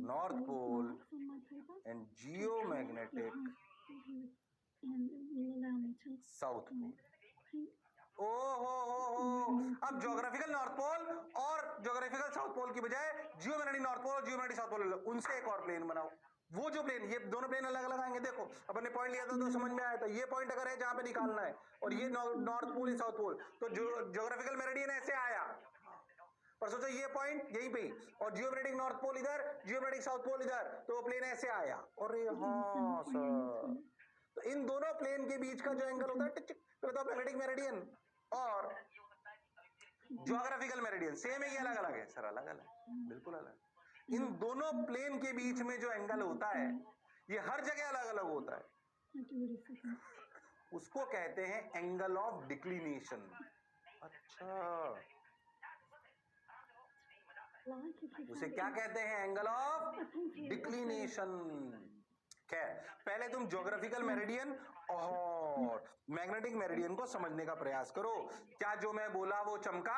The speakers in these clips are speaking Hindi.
North Pole and geomagnetic South Pole. अब ज्योग्राफिकल नॉर्थ पोल और ज्योग्राफिकल साउथ पोल की बजाय जियोमैग्नेटिक नॉर्थ पोल और जियोमैग्नेटिक साउथ पोल, उनसे एक और प्लेन बनाओ. वो जो प्लेन, ये दोनों प्लेन अलग अलग आएंगे. देखो अपन ने पॉइंट लिया था तो समझ में आया था. ये पॉइंट अगर है जहां पे निकालना है और ये नॉर्थ पोल साउथ पोल, तो ज्योग्राफिकल मेरिडियन ऐसे आया. पर सोचो ये पॉइंट यहीं पे और जियोमैग्नेटिक नॉर्थ पोल इधर, जियोमैग्नेटिक साउथ पोल इधर, तो वो प्लेन ऐसे आया. और हाँ सर, तो इन दोनों प्लेन के बीच का जो एंगल होता है, तो मैग्नेटिक मेरिडियन और ज्योग्राफिकल मेरिडियन सेम है कि अलग अलग है? सर अलग अलग, बिल्कुल अलग. इन दोनों प्लेन के बीच में जो एंगल होता है, ये हर जगह अलग अलग होता है. उसको कहते हैं एंगल ऑफ डिक्लिनेशन. अच्छा, उसे क्या कहते हैं? Angle of declination. खैर, पहले तुम ज्योग्राफिकल मेरिडियन और मैग्नेटिक मेरिडियन को समझने का प्रयास करो. क्या जो मैं बोला वो चमका?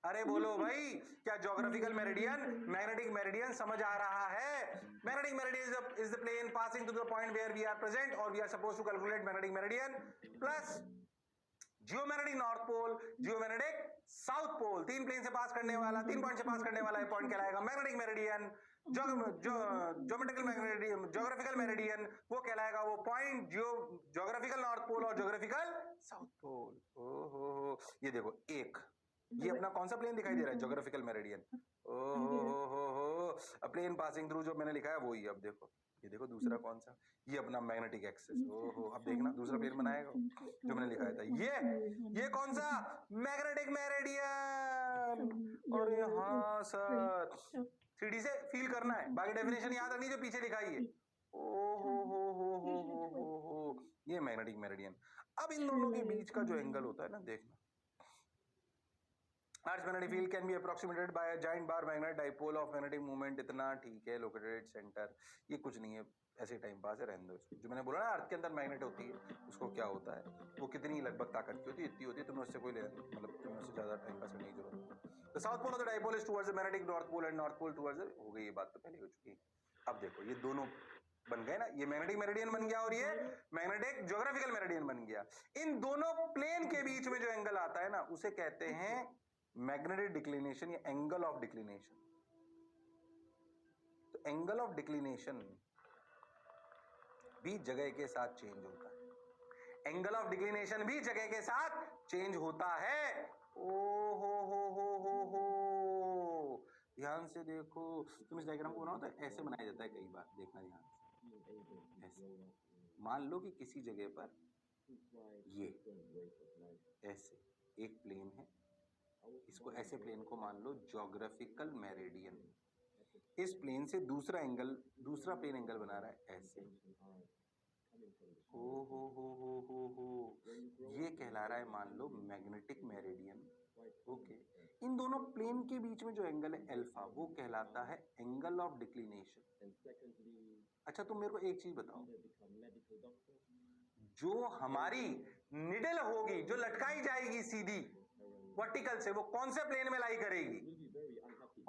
अरे बोलो भाई, क्या ज्योग्राफिकल मेरिडियन मैग्नेटिक मेरिडियन समझ आ रहा है? Magnetic meridian is the plane passing to the point where we are present और we are suppose to calculate magnetic meridian plus geomagnetic north pole, geomagnetic south pole. तीन प्लेन से पास करने वाला, 3 पॉइंट से पास करने वाला पॉइंट कहलाएगा magnetic meridian. Geometrical meridian, geographical meridian, वो कहलाएगा वो पॉइंट ज्योग्राफिकल नॉर्थ पोल और ज्योग्राफिकल साउथ पोल. ओहो, ये देखो एक, ये अपना कौन सा प्लेन दिखाई दे रहा है? Geographical meridian. ओहो, प्लेन पासिंग थ्रू जो मैंने लिखा है वो ही. अब देखो, ये देखो दूसरा कौन सा, ये अपना मैग्नेटिक एक्सिस. ओहो, अब देखना दूसरा प्लेन बनाएगा जो मैंने लिखा था. ये कौन सा? Magnetic meridian. और हाँ सर, 3D से फील करना है, बाकी डेफिनेशन याद रखनी जो पीछे लिखा है. हो, ये मैग्नेटिक मेरिडियन. अब इन दोनों के बीच का जो एंगल होता है ना, देखना. Earth's magnetic field can be approximated by a giant bar magnet dipole of magnetic moment. इतना ठीक है, located at center. ये कुछ नहीं है, ऐसे टाइम पास है, रहने दो इसको. जो मैंने बोला ना अर्थ के अंदर मैग्नेट होती है, उसको क्या होता है, वो कितनी लगभग ताकत की होती है, इतनी होती है, तुम्हें उससे कोई लेना, मतलब तुम्हें उससे ज्यादा टाइम पास करने की जरूरत नहीं. The south pole of the dipole is towards the magnetic north pole and north pole towards the, हो गई ये बात तो पहले हो चुकी है. अब देखो ये दोनों बन गए ना, ये मैग्नेटिक मेरिडियन बन गया और ये मैग्नेटिक ज्योग्राफिकल मेरिडियन बन गया. इन दोनों प्लेन के बीच में जो एंगल आता है ना, उसे कहते हैं मैग्नेटिक डिक्लिनेशन या एंगल ऑफ डिक्लिनेशन. तो एंगल ऑफ डिक्लिनेशन भी जगह के साथ चेंज होता है. एंगल ऑफ डिक्लिनेशन भी जगह के साथ चेंज होता है. ओ हो, ध्यान से देखो. तुम इस डायग्राम को बनाओ तो ऐसे बनाया जाता है कई बार, देखना ध्यान से. ऐसे मान लो कि किसी जगह पर ये ऐसे एक प्लेन है, इसको ऐसे प्लेन को मान लो ज्योग्राफिकल मेरिडियन. इस प्लेन से दूसरा प्लेन एंगल बना रहा है ऐसे. हो, ये कहला रहा है मान लो मैग्नेटिक मेरिडियन. ओके, इन दोनों प्लेन के बीच में जो एंगल है अल्फा, वो कहलाता है एंगल ऑफ डिक्लिनेशन. अच्छा, तुम मेरे को एक चीज बताओ, जो हमारी निडल होगी, जो लटकाई जाएगी सीधी वर्टिकल से, वो कौन से प्लेन में लाई करेगी?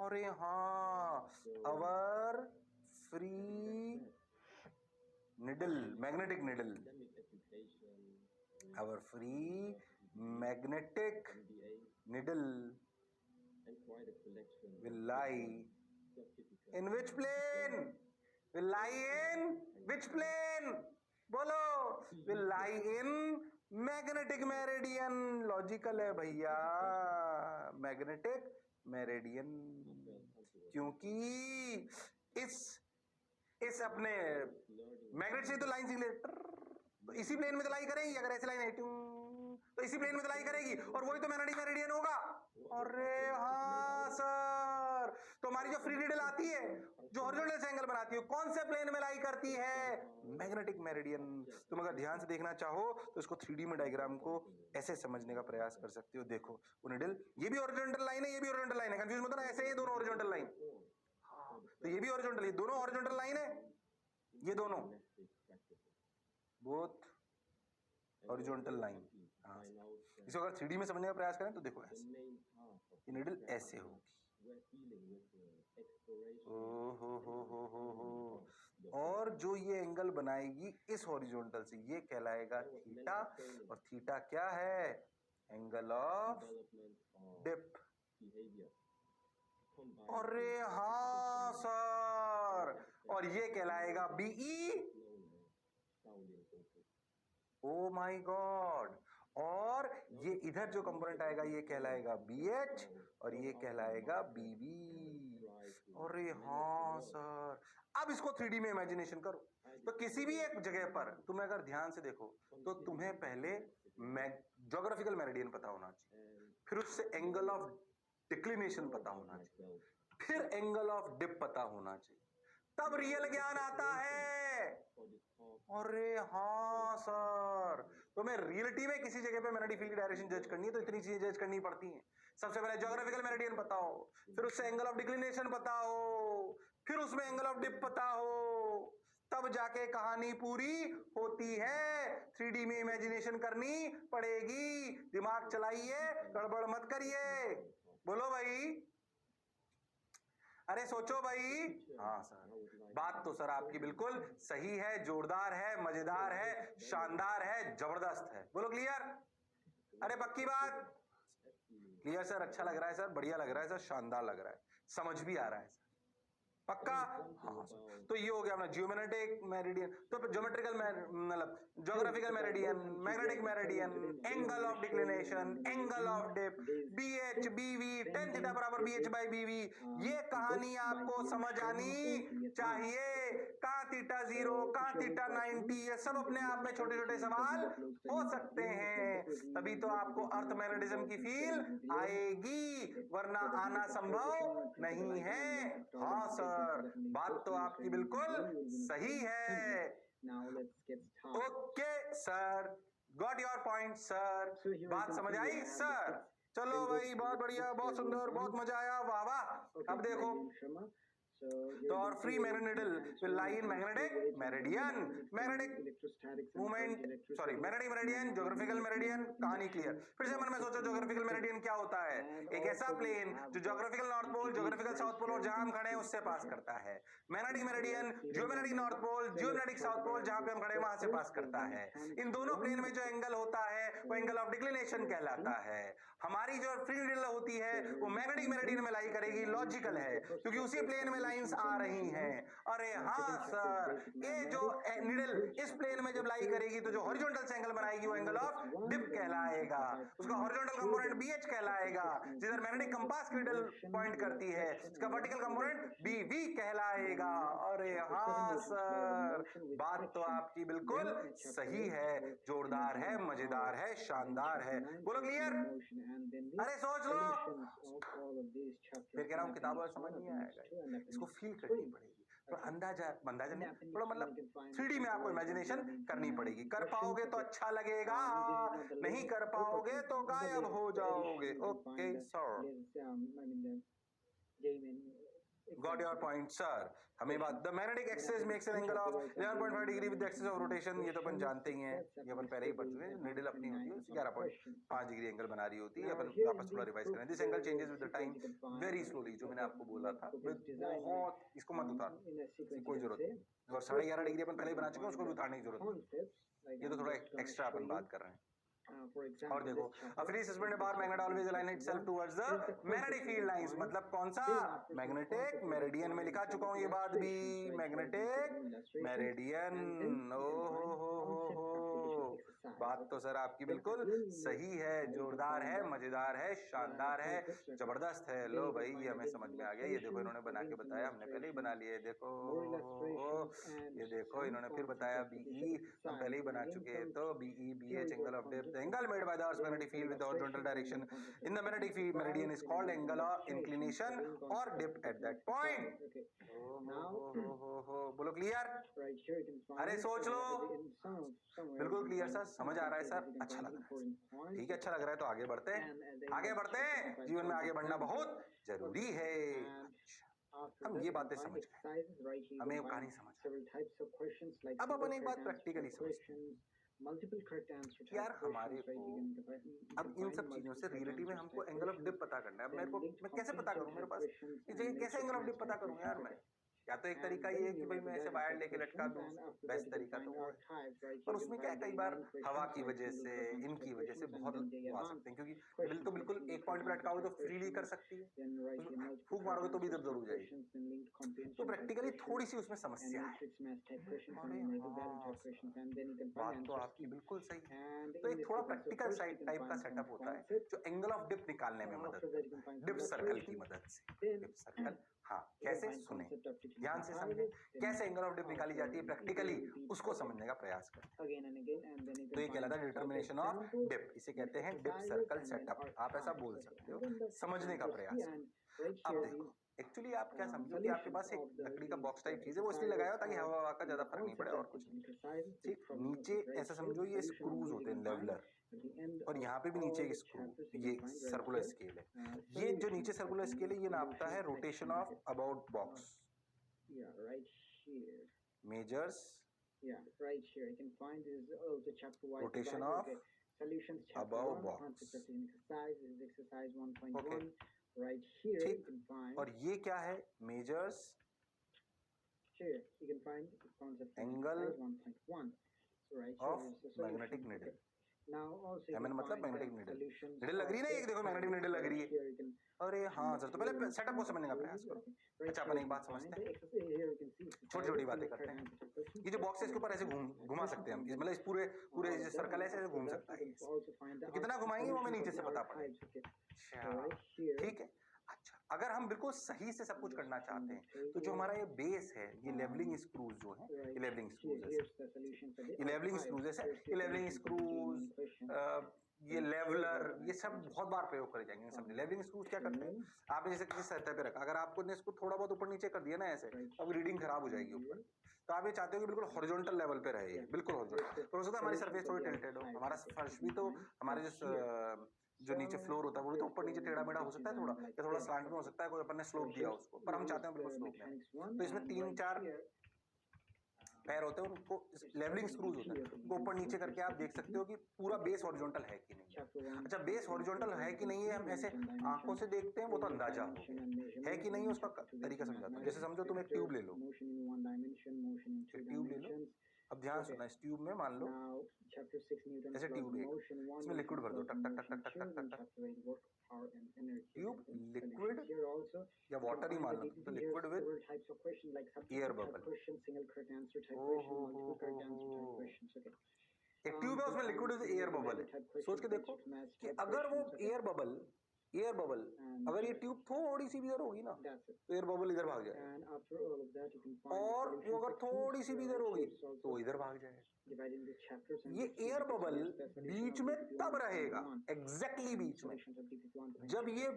अरे हाँ, our free needle, magnetic needle. Our free magnetic needle will lie in which plane? Will lie in which plane? बोलो. Will lie in magnetic meridian. Logical है भैया, मैग्नेटिक मेरिडियन. क्योंकि इस अपने मैग्नेट से तो लाइन सीख ले, तो इसी प्लेन में तो लाई करेगी. अगर ऐसी लाइन है तो इसी प्लेन में तो लाई करेगी, और वही तो मैग्नेटिक मेरिडियन होगा. अरे हाँ सर, तो हमारी जो फ्री निडल आती है, जो हॉरिजॉन्टल एंगल बनाती है, कौन से प्लेन में लाई करती है? Magnetic meridian. तुम अगर ध्यान से देखना चाहो तो इसको 3D में डायग्राम को ऐसे समझने का प्रयास कर सकते हो. देखो वो निडल, ये भी हॉरिजॉन्टल लाइन है, ये भी हॉरिजॉन्टल लाइन है. कंफ्यूज मत होना, ऐसे ये दोनों हॉरिजॉन्टल लाइन. तो ये भी हॉरिजॉन्टल, ये दोनों हॉरिजॉन्टल लाइन है. ये दोनों बोथ हॉरिजॉन्टल लाइन. हाँ, इसको अगर 3D में समझने का प्रयास करें तो देखो ऐसे, ये निडल ऐसे होगी, ओ हो। और जो ये एंगल बनाएगी इस हॉरिजॉन्टल से ये कहलाएगा थीटा, और थीटा क्या है? Angle of dip. अरे हाँ सर, और ये कहलाएगा बीई। Oh my God. और ये इधर जो कंपोनेंट आएगा ये कहलाएगा BH, और ये कहलाएगा BB। अरे हाँ सर, अब इसको 3D में इमेजिनेशन करो। तो किसी भी एक जगह पर तुम्हें अगर ध्यान से देखो तो तुम्हें पहले ज्योग्राफिकल मेरिडियन पता होना चाहिए, फिर उससे एंगल ऑफ डिक्लिनेशन पता होना चाहिए, फिर एंगल ऑफ डिप पता होना चाहिए, तब रियल ज्ञान आता है। अरे हाँ सर, तुम्हें रियलिटी में किसी जगह पे मेरिडियन फील्ड की डायरेक्शन जज करनी है तो इतनी चीजें जज करनी पड़ती हैं। सबसे पहले ज्योग्राफिकल मेरिडियन पता हो, फिर उससे एंगल ऑफ डिक्लिनेशन पता हो, फिर उसमें एंगल ऑफ डिप पता हो, तब जाके कहानी पूरी होती है। 3D में इमेजिनेशन करनी पड़ेगी। दिमाग चलाइए, गड़बड़ मत करिए। बोलो भाई, अरे सोचो भाई। हाँ सर, बात तो सर आपकी बिल्कुल सही है, जोरदार है, मजेदार है, शानदार है, जबरदस्त है। बोलो क्लियर? अरे पक्की बात? क्लियर सर, अच्छा लग रहा है सर, बढ़िया लग रहा है सर, शानदार लग रहा है, समझ भी आ रहा है सर। पक्का? हाँ सर। तो ये हो गया अपना जियोमेट्रिक मेरिडियन, तो ज्योमेट्रिकल मतलब geographical meridian, magnetic meridian, angle of declination, angle of dip, BH BV, tan theta बराबर BH बाई BV। ये कहानी आपको समझ आनी चाहिए। कहाँ थीटा 0, कहाँ थीटा 90, ये सब अपने आप में छोटे छोटे सवाल हो सकते हैं, तभी तो आपको अर्थ मैग्नेटिज्म की फील आएगी, वरना आना संभव नहीं है। हाँ सर, बात तो आपकी बिल्कुल सही है। Okay sir, got your point sir, बात समझ आई सर। चलो भाई, बहुत बढ़िया, बहुत सुंदर, बहुत मजा आया, वाह वाह। अब देखो तो और free magnetic will lie in magnetic meridian, magnetic movement, sorry magnetic meridian, geographical meridian, कहानी क्लियर। फिर से मन में सोचो ज्योग्राफिकल मेरिडियन क्या होता है? एक ऐसा प्लेन जो geographical north pole, geographical south pole और जहां हम खड़े हैं उससे पास करता है। Magnetic meridian geometric north pole, geometric south pole, जहां पे हम खड़े हैं वहां से पास करता है। इन दोनों प्लेन में जो एंगल होता है वो एंगल ऑफ डिक्लिनेशन कहलाता है। हमारी जो फ्री नीडल होती है वो मैग्नेटिक मेरिडियन में लाई करेगी, लॉजिकल है क्योंकि उसी प्लेन में लाइंस आ रही हैं। अरे हाँ सर, ये जो नीडल इस प्लेन में जब लाई करेगी तो जो हॉरिजॉन्टल से एंगल बनाएगी वो एंगल ऑफ डिप कहलाएगा, उसका हॉरिजॉन्टल कंपोनेंट BH कहलाएगा, जिधर मैग्नेटिक कंपास की नीडल पॉइंट करती है इसका वर्टिकल कंपोनेंट BV कहलाएगा। अरे हाँ सर, बात तो आपकी बिल्कुल सही है, जोरदार है, मजेदार है, शानदार है। बोलो क्लियर? अरे सोच लो। फिर कह रहा हूँ किताबों में समझ नहीं आएगा, इसको फील करनी पड़ेगी, थोड़ा अंदाजा अंदाजा नहीं, थोड़ा मतलब 3D में आपको इमेजिनेशन करनी पड़ेगी। कर पाओगे तो अच्छा लगेगा, नहीं कर पाओगे तो गायब हो जाओगे। Okay sir, got your point sir. हमें बात, the magnetic axis makes an angle of 11.5 degree with the axis of rotation, ये तो अपन जानते ही हैं, ये अपन पहले ही पढ़ चुके हैं। नीडल अपनी होती है 11.5 डिग्री एंगल बना रही होती है, अपन वापस थोड़ा रिवाइज करें। This angle changes with the time very slowly, जो मैंने आपको बोला था, बहुत, इसको मत उतार, इसकी कोई जरूरत नहीं। और 11.5 डिग्री अपन पहले ही बना चुके हैं, उसको भी उतारने की जरूरत नहीं, ये तो थोड़ा एक्स्ट्रा अपन बात कर रहे हैं। और देखो, a free suspended bar magnet always align itself towards the magnetic field lines, मतलब कौन सा? मैग्नेटिक मेरिडियन में लिखा चुका हूं ये बात भी, मैग्नेटिक मेरिडियन। हो, बात तो सर आपकी बिल्कुल सही है, जोरदार है, मजेदार है, शानदार है, जबरदस्त है। लो भाई, ये हमें समझ में आ गया। ये देखो इन्होंने बना के बताया, हमने पहले ही बना लिया है। देखो ये देखो इन्होंने फिर बताया BE, हम पहले ही बना चुके हैं। तो BE BH angle of dip, the angle made by the earth magnetic field with horizontal direction in the magnetic field meridian is called angle of inclination और डिप एट दैट पॉइंट। बोलो क्लियर? अरे सोच लो। बिल्कुल क्लियर सर, समझ आ रहा है सर, अच्छा लग रहा है। ठीक है, अच्छा लग रहा है तो आगे बढ़ते हैं, आगे बढ़ते हैं। जीवन में आगे बढ़ना बहुत जरूरी है। हम ये बातें समझ गए, हमें कहानी समझ। अब अपन एक बात प्रैक्टिकली समझते हैं। multiple correct answer type यार हमारे questions, right? को You can अब इन find सब चीजों multiple से correct रिलेटिव में answers हमको type angle of questions, dip पता करना है। अब मेरे then को linked मैं कैसे पता comprehension करूं? मेरे type पास questions, ये and जगह कैसे matrix angle of math dip पता type करूं questions. यार मैं? Okay. या तो एक And तरीका then ये है कि you भाई have मैं the ऐसे data वायर type लेके लटका questions, दूं, and after that best you can तरीका तो find वो है। archives, right? पर You can उसमें क्या है, find कई the बार main हवा questions, की like वजह single से, correct answer इनकी type वजह से questions, and बहुत then the वो आ सकते advanced हैं, क्योंकि बिल questions, तो like बिल्कुल single एक correct पॉइंट पे answer लटका हो तो type फ्रीली कर questions, सकती है, then right the उसमें multiple फूक correct मारोगे तो भी answer इधर उधर type हो जाएगी। questions, then linked तो comprehension type प्रैक्टिकली questions, थोड़ी सी उसमें and समस्या है। matrix math type questions, and अरे then negative value हाँ type questions, sir, and then you can find बात तो answer आपकी schemes. बिल्कुल सही है। And तो in एक this थोड़ा sequence, so practical first you can type का find some सेटअप होता है concepts, जो एंगल ऑफ डिप निकालने में मदद after that you करता can है, find डिप some सर्कल की illustrations, मदद से। then डिप सर्कल, हाँ you can कैसे find सुने, concept of technical ध्यान से समझें, analysis, then कैसे एंगल ऑफ डिप निकाली also जाती है easily प्रैक्टिकली, repeat उसको okay समझने का प्रयास करते हैं। again and again, and then you तो can ये कहलाता find है solve determination of examples, dip, इसे then कहते हैं dip exercises, circle and then setup, आप ऐसा archives. बोल Okay, सकते and हो, then the समझने का answer key, प्रयास and करो। right अब here देखो, these एक्चुअली आप क्या समझो कि आपके solutions पास एक of the लकड़ी का these बॉक्स टाइप चीज है, वो इसलिए exercises लगाया हो ताकि are हवा का in ज्यादा the फर्क नहीं पड़े concept और of कुछ teaching नहीं। exercises. Big ठीक, problem. नीचे Okay, right ऐसा here समझो the ये solution of screws these you होते हैं, can find leveller, at the end और of यहाँ पे भी नीचे all एक the स्क्रू, chapters. You ये can find right circular here scale है। ये जो solutions नीचे सर्कुलर section, स्केल है ये नापता है solutions rotation section. Of Okay, about box, yeah, right here. Measures Yeah, right here you can find is also chapter wise rotation divided. of Okay, solutions chapter above 1, box. concept of teaching exercise is exercise 1.1. Okay. Right here you ठीक, can find, और ये क्या है, measures here you can find the concept of Angle exercise 1.1. So right here of is the solution. magnetic needle. Okay. Now also you MN can मतलब find magnetic the needle. solutions. Needle लग रही है ना, एक देखो magnetic needle लग रही है। Here you can अरे हाँ सर, तो पहले material सेटअप को concept समझने का of प्रयास करो। okay. Right अच्छा, here अपन you एक can बात find समझते the हैं, exercise. Here you can see छोटी छोटी बातें करते हैं। ये जो बॉक्स है इसके ऊपर ऐसे घुमा सकते हैं हम, मतलब इस पूरे पूरे जो सर्कल है ऐसे घूम सकता है, तो कितना घुमाएंगे वो हमें नीचे से पता पड़ेगा। अच्छा, ठीक है। अच्छा, अगर हम बिल्कुल सही से सब कुछ करना चाहते हैं तो जो हमारा ये बेस है, ये लेवलिंग स्क्रूज जो है, ये लेवलिंग स्क्रूज है, ये लेवलिंग स्क्रूज है, ये लेवलिंग स्क्रूज, ये लेवलर, ये सब बहुत बार प्रयोग करे जाएंगे। समझे, लेवलिंग स्क्रूज क्या करते हैं, आपने जैसे किसी सतह पे रखा, अगर आपको ने इसको थोड़ा बहुत ऊपर नीचे कर दिया ना ऐसे, अब रीडिंग खराब हो जाएगी ऊपर, तो आप ये चाहते हो कि बिल्कुल हॉरिजॉन्टल लेवल पे रहे, बिल्कुल हॉरिजॉन्टल। तो हो सकता है हमारी सरफेस थोड़ी टिल्टेड हो, हमारा फर्श भी, तो हमारे जो नीचे फ्लोर होता है वो भी तो ऊपर नीचे टेढ़ा मेढ़ा हो सकता है थोड़ा, या थोड़ा स्लांट में हो सकता है, कोई अपन ने स्लोप दिया उसको, पर हम चाहते हैं बिल्कुल स्लोप में। तो इसमें 3-4 पैर होते हैं, उनको लेवलिंग स्क्रूज होते हैं, उनको ऊपर नीचे करके आप देख सकते हो कि पूरा बेस हॉरिजॉन्टल है कि नहीं। अच्छा, बेस हॉरिजॉन्टल है कि नहीं है हम ऐसे आंखों से देखते हैं, वो तो अंदाजा हो गया, है कि नहीं है उसका तरीका समझाता हूँ। जैसे समझो तुम एक ट्यूब ले लो, एक ट्यूब ले लो, अब ध्यान सुनना, इस ट्यूब में मान लो ऐसे ट्यूब है, इसमें लिक्विड भर दो, टक टक टक टक टक टक टक, ट्यूब लिक्विड या वाटर ही मान लो, तो लिक्विड विद एयर बबल। एक ट्यूब है उसमें लिक्विड विद एयर बबल है। सोच के देखो कि अगर वो एयर बबल अगर ये ट्यूब थोड़ी सी भी इधर होगी ना तो एयर बबल इधर भाग जाएगा, और वो अगर थोड़ी सी भी इधर होगी तो इधर भाग जाएगा। ये एयर बबल बीच में तब रहेगा, एग्जैक्टली बीच में, जब ये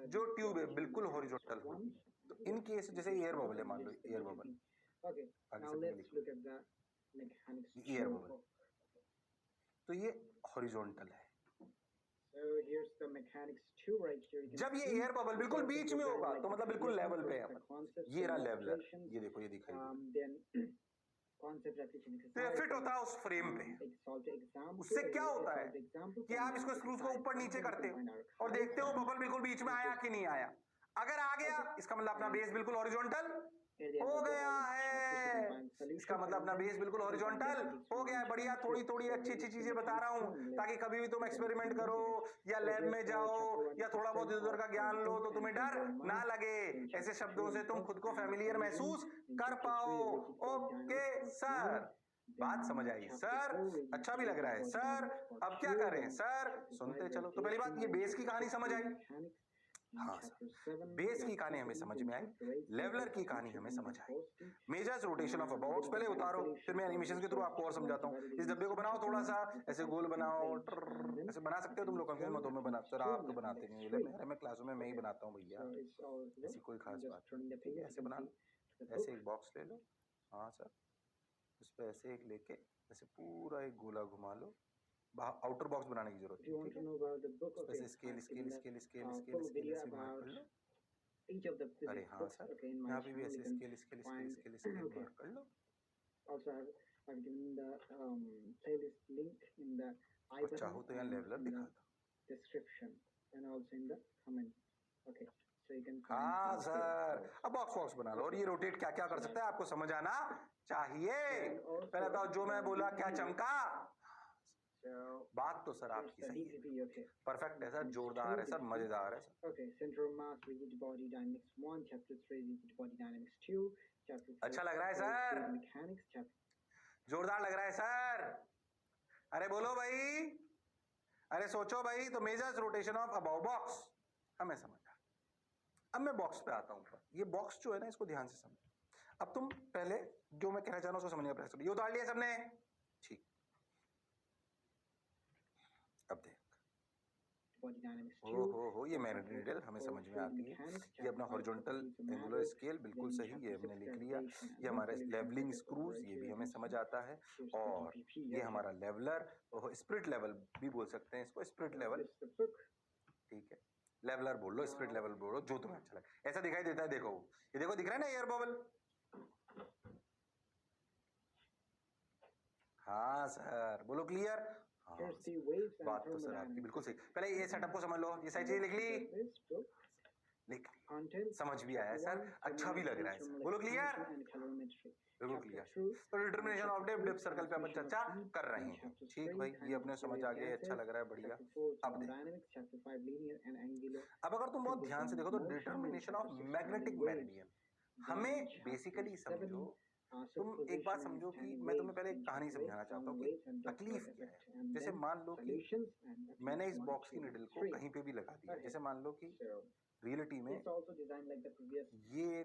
जो ट्यूब है बिल्कुल हॉरिजॉन्टल होगी। तो इन केस जैसे एयर बबल है, मान लो एयर बबल, एयर बबल, तो ये हॉरिजॉन्टल है। जब ये एयर बबल बिल्कुल बीच में होगा तो मतलब बिल्कुल लेवल पे है। ये रहा लेवलर, ये देखो ये दिखाई दे, तो ये फिट होता है उस फ्रेम पे। उससे क्या होता है कि आप इसको स्क्रूज को ऊपर नीचे करते हो और देखते हो बबल बिल्कुल बीच में आया कि नहीं आया। अगर आ गया इसका मतलब अपना बेस बिल्कुल हॉरिजॉन्टल हो गया है, इसका मतलब अपना बेस बिल्कुल हॉरिजॉन्टल हो गया है। बढ़िया, थोड़ी थोड़ी अच्छी अच्छी चीजें बता रहा हूं ताकि कभी भी तुम एक्सपेरिमेंट करो या लैब में जाओ या थोड़ा बहुत इधर का ज्ञान लो तो तुम्हें डर ना लगे, ऐसे शब्दों से तुम खुद को फैमिलियर महसूस कर पाओ। ओके सर, बात समझ आई सर, अच्छा भी लग रहा है सर, अब क्या करें सर, सुनते चलो। तो पहली बात, ये बेस की कहानी समझ आई। हाँ सर, बेस की कहानी हमें समझ में आई, लेवलर की कहानी हमें समझ आई, मेजर्स रोटेशन ऑफ अबाउट्स पहले उतारो, फिर मैं एनिमेशन के थ्रू आपको और समझाता हूँ। इस डब्बे को बनाओ, थोड़ा सा ऐसे गोल बनाओ, ऐसे बना सकते हो तुम लोग, कंफ्यूजन मत हो, मैं बना, सर आप तो बनाते नहीं, मैं क्लासों में मैं ही बनाता हूँ भैया, ऐसी कोई खास बात नहीं। ठीक है, ऐसे बना लो, ऐसे एक बॉक्स ले लो, हाँ सर, उस पर ऐसे एक लेके ऐसे पूरा एक गोला घुमा लो, आउटर बॉक्स बनाने की जरूरत नहीं, ठीक है, ऐसे scale scale scale scale scale scale ऐसे मार्क कर लो। अरे हाँ सर, यहाँ पे भी ऐसे scale scale scale scale scale mark कर लो। I've given the playlist link in the I और button चाहो तो यहाँ and लेवलर in दिखा the दो। description and also in the comment. Okay, so you can find हाँ things सर, here. अब बॉक्स वॉक्स बना लो। और ये रोटेट क्या क्या कर सकता है आपको समझ आना चाहिए। पहले बताओ जो मैं बोला क्या चमका। So बात तो सर here's आपकी the सही है, DPP. Okay. परफेक्ट है सर, जोरदार है सर, मजेदार है sir. Okay, center of mass, rigid body dynamics 1, chapter 3, rigid body dynamics 2, chapter 4, अच्छा लग रहा है सर, fluid mechanics, chapter जोरदार लग रहा है सर। अरे बोलो भाई, अरे सोचो भाई। तो measures rotation of about box हमें समझ आ। अब मैं बॉक्स पे आता हूँ। ये बॉक्स जो है ना, इसको ध्यान से समझो। अब तुम पहले जो मैं कहना चाह रहा हूँ उसको समझने का प्रयास करो। ये उतार लिया सबने, ठीक। अब देख, body dynamics 2, हो ये मैग्नेटिक नीडल हमें समझ में आती है। ये अपना हॉरिजॉन्टल एंगुलर स्केल बिल्कुल सही, ये हमने लिख लिया। ये हमारा लेवलिंग स्क्रूज, ये भी हमें समझ आता है। और ये हमारा लेवलर, स्पिरिट लेवल भी बोल सकते हैं इसको, स्पिरिट लेवल, ठीक है। लेवलर बोल लो, स्पिरिट लेवल बोलो, जो तुम्हें अच्छा लगे। ऐसा दिखाई देता है, देखो ये देखो, दिख रहा है ना एयर बबल। हाँ सर, बोलो क्लियर। हाँ, बात तो सर आपकी बिल्कुल सही। पहले ये सेटअप को समझ लो, ये सारी चीजें लिख ली, लिख ली, समझ भी आया सर, अच्छा भी लग रहा है सर। बोलो क्लियर, बिल्कुल क्लियर। तो determination of depth, depth circle पे अपन चर्चा कर रहे हैं, ठीक भाई। ये अपने समझ आ गए, अच्छा लग रहा है, बढ़िया। अब देख, अब अगर तुम बहुत ध्यान से देखो तो डिटर्मिनेशन ऑफ मैग्नेटिक मेरिडियन, हमें बेसिकली समझो। तुम एक बात समझो कि मैं तुम्हें पहले एक कहानी समझाना चाहता हूँ कि तकलीफ क्या है। जैसे मान लो कि मैंने इस बॉक्स की निडल को कहीं पे भी लगा दिया। जैसे मान लो कि रियलिटी में ये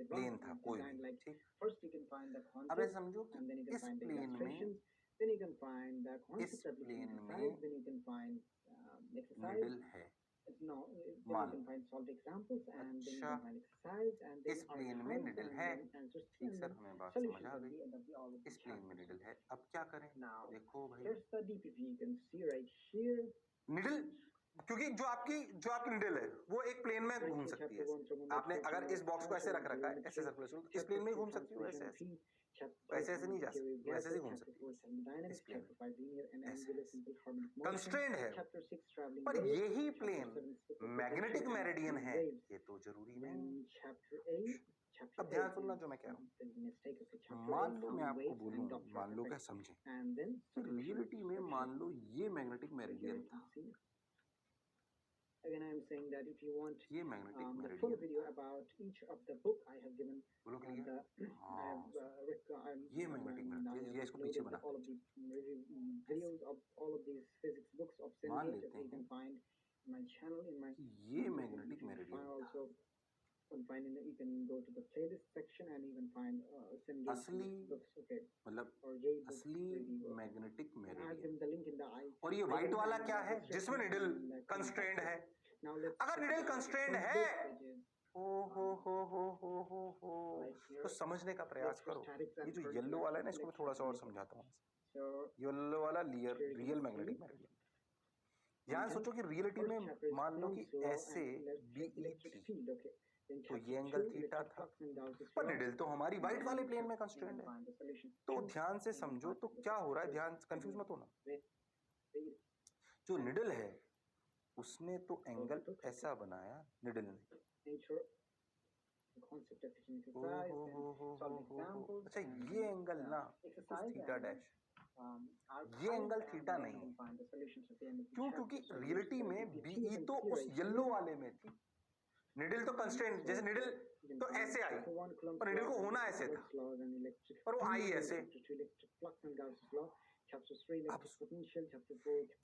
प्लेन था कोई भी, ठीक। अब ऐसे समझो कि इस प्लेन में निडल है, मान अच्छा इस प्लेन में निडल है, ठीक सर, हमें बात समझ आ गई। इस प्लेन में निडल है, अब क्या करें। देखो भाई, निडल, क्योंकि जो आपकी निडल है वो एक प्लेन में घूम सकती है। आपने अगर इस बॉक्स को ऐसे रख रखा है, ऐसे सर्कुलेशन, तो इस प्लेन में ही घूम सकती है, ऐसे ऐसे ऐसे नहीं जा सकती, वैसे ही घूम सकती है इस प्लेन में, ऐसे कंस्ट्रेंड है। पर यही प्लेन मैग्नेटिक मेरिडियन है, ये तो जरूरी नहीं। अब ध्यान सुनना जो मैं कह रहा हूँ। मान लो मैं आपको बोलूँ, मान लो क्या समझे, तो रियलिटी में मान लो ये मैग्नेटिक मेरिडियन था। Again, I am saying that if you want ये magnetic the full meridian, video about each of the book I have given, बोलो क्लियर। I'm ये मैग्नेटिक मेरिडियन, ये इसको पीछे बना, all of the videos of all of these physics books of मान Cengage. लेते You can हैं find my channel in my कि ये magnetic meridian also find in the, you can go to the playlist section and you can find Cengage असली books. Okay, मतलब or J books असली review. Magnetic I've meridian. given the link in the और ये व्हाइट वाला क्या है, जिसमें निडल कंस्ट्रेंड है। अगर निडल कंस्ट्रेंड है, ओ हो, तो समझने का प्रयास करो। ये जो येलो वाला है ना, इसको मैं थोड़ा सा और समझाता हूँ। येलो वाला रियल मैग्नेटिक मेरिडियन। ध्यान सोचो कि रियलिटी में मान लो कि ऐसे बीई थी, तो ये एंगल थीटा था, पर निडल तो हमारी व्हाइट वाले प्लेन में कंस्ट्रेंड है। तो ध्यान से समझो तो क्या हो रहा है, ध्यान कंफ्यूज मत होना। जो निडल है उसने तो एंगल ऐसा बनाया, निडल ने। हो। अच्छा ये एंगल ना थीटा डैश, ये एंगल थीटा नहीं है। क्यों? क्योंकि रियलिटी में बीई तो उस येलो वाले में थी, निडल तो कंस्ट्रेंट, जैसे निडल तो ऐसे आई, पर निडल को होना ऐसे था, पर वो आई ऐसे। अब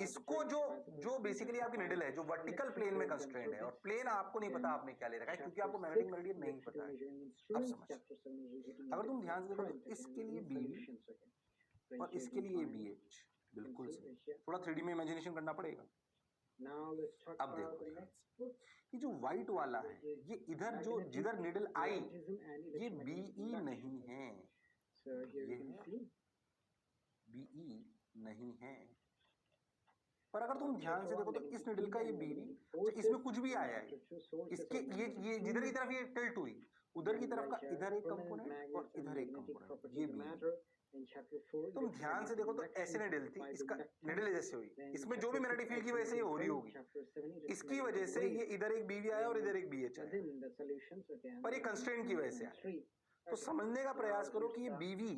इसको जो बेसिकली आपकी निडल है, जो वर्टिकल प्लेन में कंस्ट्रेंट है, और प्लेन आपको नहीं पता आपने क्या ले रखा है, क्योंकि आपको मैग्नेटिक मेरिडियन नहीं पता है। अब समझ, अगर तुम ध्यान से देखो तो इसके लिए बी और इसके लिए BH बिल्कुल सही। थोड़ा 3D में इमेजिनेशन करना पड़ेगा। अब देखो ये जो व्हाइट वाला है, ये इधर जो जिधर निडल आई, ये BE नहीं है, ये है BE नहीं है, पर अगर तुम ध्यान से देखो तो इस निडल का ये बीवी, इसमें कुछ भी आया है, इसके ये जिधर की तरफ ये टिल्ट हुई, उधर की तरफ का इधर एक कंपोनेंट और इधर एक कंपोनेंट, ये बीवी। तुम ध्यान से देखो तो ऐसे निडल थी, इसका निडल जैसे हुई, इसमें जो भी मैग्नेटिक फील्ड की वजह से ये हो रही होगी, इसकी वजह से ये इधर एक बीवी आया और इधर एक बीएच आया, पर ये कंस्ट्रेंट की वजह से आया। तो समझने का प्रयास करो कि ये बीवी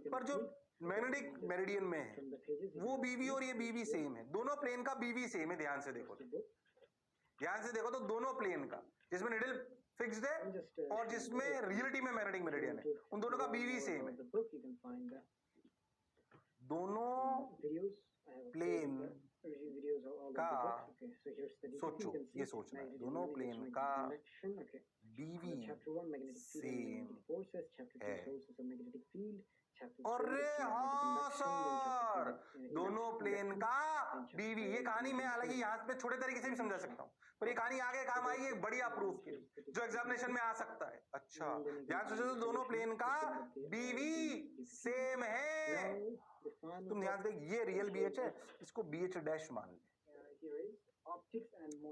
पर जो मैग्नेटिक मेरिडियन में है वो बीवी और ये बीवी सेम है, दोनों प्लेन का बीवी सेम है। ध्यान से देखो तो दोनों प्लेन का, जिसमें निडल फिक्स्ड है और जिसमें रियलिटी में मैग्नेटिक मेरिडियन है, उन दोनों का बीवी सेम है। दोनों प्लेन का सोचो, ये सोचना है, दोनों प्लेन का बीवी सेम है। अरे हाँ सर, दोनों प्लेन का बीवी, ये कहानी मैं हालांकि यहाँ पे छोटे तरीके से भी समझा सकता हूँ, पर ये कहानी आगे काम आएगी एक बढ़िया प्रूफ के जो एग्जामिनेशन में आ सकता है। अच्छा ध्यान से सोचो, दोनों प्लेन का बीवी सेम है। तुम ध्यान से, ये रियल बीएच है, इसको बीएच डैश मान ले।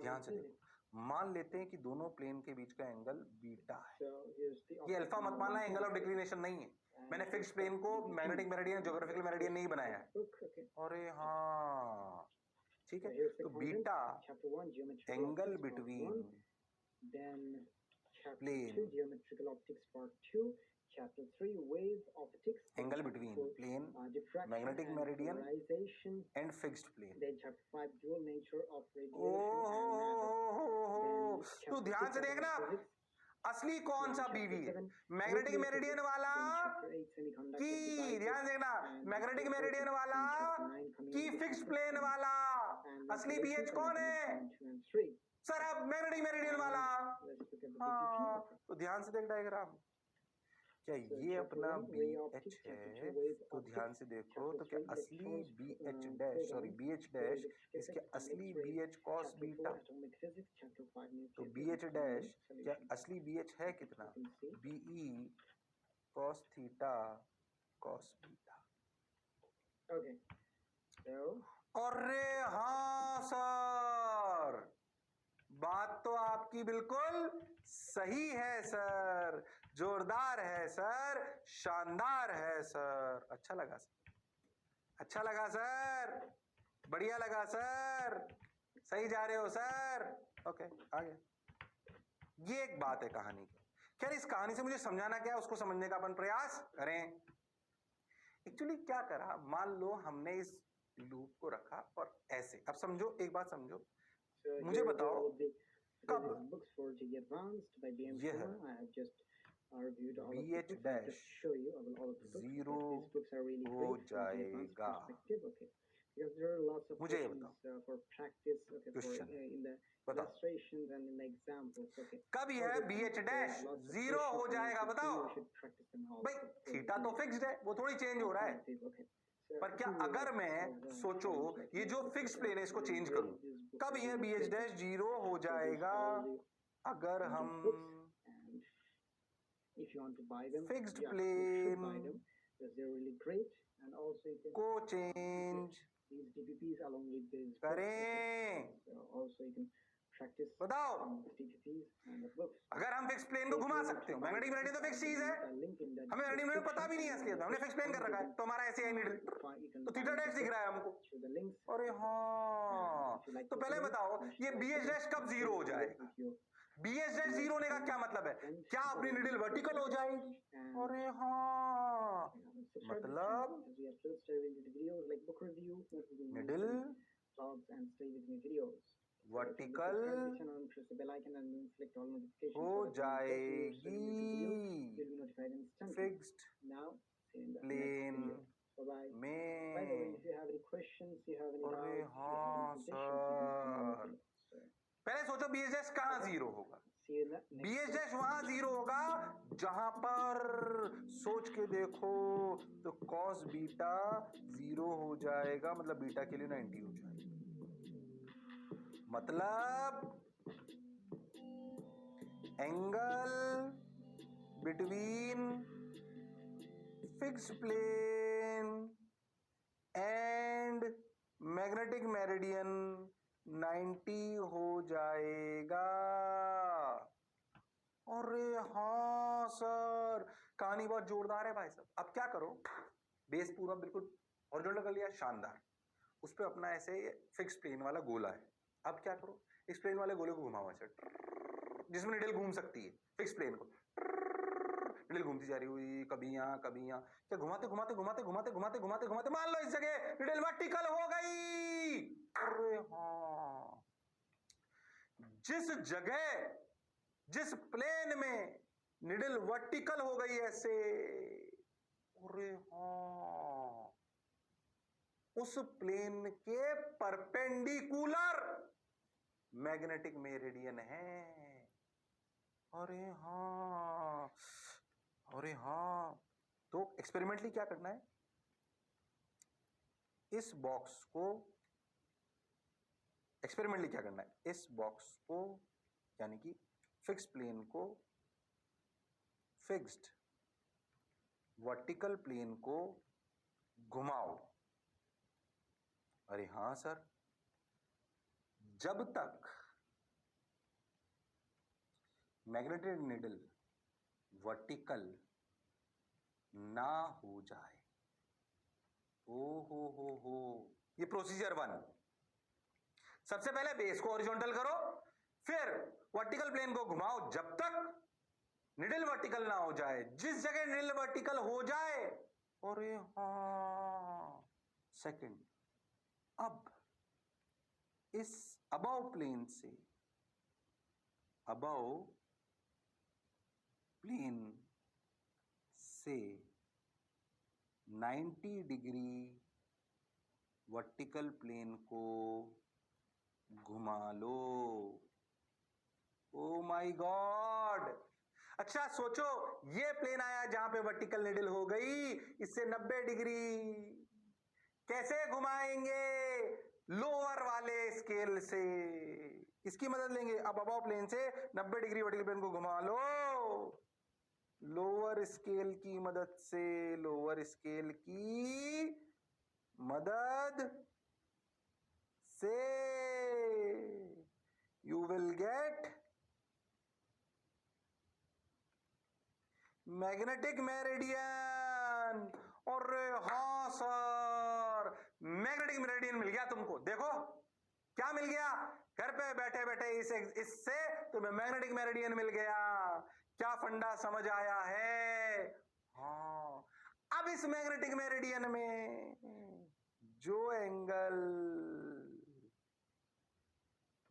ध्यान से देखो, मान लेते हैं कि दोनों प्लेन के बीच का एंगल बीटा है। ये अल्फा मत मानना, एंगल ऑफ डिक्लिनेशन नहीं है। मैंने फिक्स्ड प्लेन को मैग्नेटिक मेरिडियन, ज्योग्राफिकल मेरिडियन नहीं बनाया है। अरे हाँ ठीक है, तो beta angle between plane, angle between plane, magnetic meridian and fixed plane. तो ध्यान से देखना, असली कौन सा बीवी है, मैग्नेटिक मेरिडियन वाला की, ध्यान देखना, मैग्नेटिक मेरिडियन वाला की फिक्स्ड प्लेन वाला। असली बीएच कौन है सर? अब मैग्नेटिक मेरिडियन वाला। हाँ तो ध्यान से देख डायग्राम, क्या ये अपना BH है? तो ध्यान से देखो तो क्या असली BH dash, sorry BH dash, इसके असली BH cos बीटा, तो BH डैश क्या असली BH है कितना? BE cos theta cos beta. अरे हाँ सर, बात तो आपकी बिल्कुल सही है सर, जोरदार है सर, शानदार है सर। अच्छा लगा सर, अच्छा लगा सर, बढ़िया लगा सर, सही जा रहे हो सर। ओके आगे, ये एक बात है कहानी की। खैर इस कहानी से मुझे समझाना क्या है उसको समझने का अपन प्रयास करें। एक्चुअली क्या करा, मान लो हमने इस लूप को रखा और ऐसे, अब समझो एक बात समझो, मुझे बताओ कब यह BH डैश 0 हो जाएगा? मुझे ये बताओ, क्वेश्चन बताओ, कब यह BH डैश 0 हो जाएगा बताओ भाई। थीटा तो फिक्स्ड है, वो थोड़ी चेंज हो रहा है, पर क्या अगर मैं सोचो ये जो फिक्स प्लेन है इसको चेंज करूं, कब यह BH डैश 0 हो जाएगा? अगर हम फिक्स्ड प्लेन को चेंज करें। बताओ, अगर हम फिक्स प्लेन को घुमा सकते हो, मैग्नेटिक मेरिडियन तो फिक्स चीज है, हमें मैग्नेटिक मेरिडियन पता भी नहीं है असलियत में, हमने फिक्स प्लेन कर रखा है, तो हमारा ऐसे ही निडल, तो थीटा डैश दिख रहा है हमको। अरे हाँ, तो पहले बताओ ये BH डैश कब 0 हो जाएगा? BH डैश 0 होने का क्या मतलब है? क्या अपनी निडल वर्टिकल हो जाएगी? अरे हाँ, मतलब निडल वर्टिकल हो जाएगी फिक्स्ड प्लेन में। अरे हाँ सर, पहले सोचो BH डैश कहाँ 0 होगा? BH डैश वहां 0 होगा जहां पर, सोच के देखो तो cos बीटा 0 हो जाएगा, मतलब बीटा के लिए 90 हो जाएगा, मतलब angle between fixed plane and magnetic meridian 90 हो जाएगा। अरे हाँ सर, कहानी बहुत जोरदार है भाई साहब। अब क्या करो, बेस पूरा बिल्कुल हॉरिजॉन्टल कर लिया, शानदार। उस पे अपना ऐसे फिक्स प्लेन वाला गोला है। अब क्या करो, इस प्लेन वाले गोले को घुमाओ ऐसे, जिसमें निडल घूम सकती है। फिक्स प्लेन को निडल घूमती जा रही हुई, कभी यहाँ कभी यहाँ, क्या घुमाते घुमाते घुमाते घुमाते घुमाते घुमाते घुमाते मान लो इस जगह निडल वर्टिकल हो गई। अरे हाँ, जिस जगह जिस प्लेन में निडल वर्टिकल हो गई ऐसे, अरे हाँ, उस प्लेन के परपेंडिकुलर मैग्नेटिक मेरिडियन है। अरे हाँ, अरे हाँ, तो एक्सपेरिमेंटली क्या करना है, इस बॉक्स को एक्सपेरिमेंटली क्या करना है, इस बॉक्स को यानी कि फिक्स प्लेन को, फिक्स्ड वर्टिकल प्लेन को घुमाओ। अरे हाँ सर, जब तक मैग्नेटिक निडल वर्टिकल ना हो जाए। ओ हो, ये प्रोसीजर 1। सबसे पहले बेस को हॉरिजॉन्टल करो, फिर वर्टिकल प्लेन को घुमाओ जब तक निडल वर्टिकल ना हो जाए। जिस जगह निडल वर्टिकल हो जाए, अरे हाँ, सेकंड, अब इस अबव प्लेन से, अबव प्लेन से 90 डिग्री वर्टिकल प्लेन को घुमा लो। Oh my God. अच्छा सोचो, ये प्लेन आया जहां पे वर्टिकल निडल हो गई, इससे 90 डिग्री कैसे घुमाएंगे? लोअर वाले स्केल से, इसकी मदद लेंगे। अब अबव प्लेन से 90 डिग्री वर्टिकल प्लेन को घुमा लो लोअर स्केल की मदद से, लोअर स्केल की मदद से you will get magnetic meridian. और हाँ सर, मैग्नेटिक मेरिडियन मिल गया तुमको। देखो क्या मिल गया, घर पे बैठे बैठे इससे तुम्हें मैग्नेटिक मेरिडियन मिल गया। क्या फंडा समझ आया है? हाँ, अब इस मैग्नेटिक मेरिडियन में जो एंगल